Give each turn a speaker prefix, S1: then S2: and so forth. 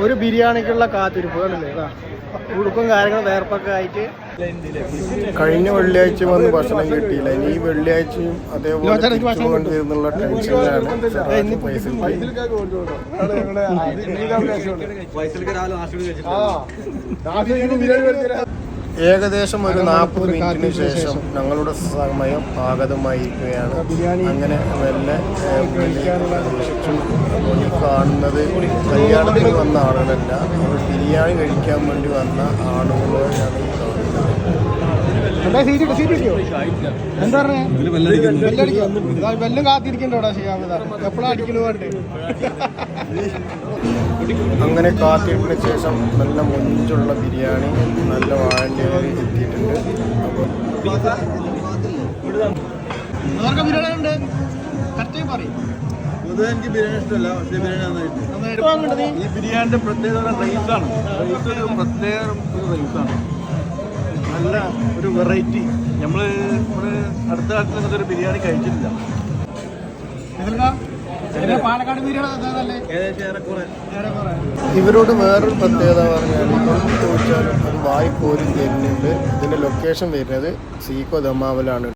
S1: ഒരു ബിരിയാണിക്കുള്ള കാത്തിരിപ്പ് കണ്ടില്ലേ? ഉടുപ്പും കാര്യങ്ങളും വേർപ്പൊക്കെ ആയിട്ട് കഴിഞ്ഞ വെള്ളിയാഴ്ച വന്ന് ഭക്ഷണം കിട്ടിയില്ല. ഇനി ഈ വെള്ളിയാഴ്ചയും അതേപോലെ വരുന്നുള്ള ടെൻഷനിലാണ്. ഏകദേശം ഒരു 40 മിനിറ്റിന് ശേഷം ഞങ്ങളുടെ സമയം ആഗതമായിരിക്കുകയാണ്. അങ്ങനെ മെല്ലെ കാണുന്നത് കല്യാണത്തിന് വന്ന ആളുകളല്ല, അവർ ബിരിയാണി കഴിക്കാൻ വേണ്ടി വന്ന ആളുകളെയാണ് ഈ കാണുന്നത്. അങ്ങനെ കാത്തിരിപ്പിന് ശേഷം നല്ല മൊഞ്ചുള്ള ബിരിയാണി നല്ല വാഴേണ്ടവർ എത്തിയിട്ടുണ്ട്.
S2: പൊതുവെ എനിക്ക് ബിരിയാണി ഇഷ്ടമല്ല, പക്ഷേ ബിരിയാണി ഈ ബിരിയാണിന്റെ പ്രത്യേകത റൈസാണ്. റൈസ് ഒരു പ്രത്യേക ഒരു റൈസാണ്, നല്ല ഒരു വെറൈറ്റി. നമ്മള് അടുത്ത കാലത്ത് ഇങ്ങനത്തെ ഒരു ബിരിയാണി കഴിച്ചിട്ടില്ല.
S1: ഇവരോട് വേറൊരു പ്രത്യേകത പറഞ്ഞാൽ ചോദിച്ചാലും അത് വായി പോലും തരുന്നുണ്ട്. ഇതിന്റെ ലൊക്കേഷൻ വരുന്നത് സീക്കോ ദമാവിലാണ്.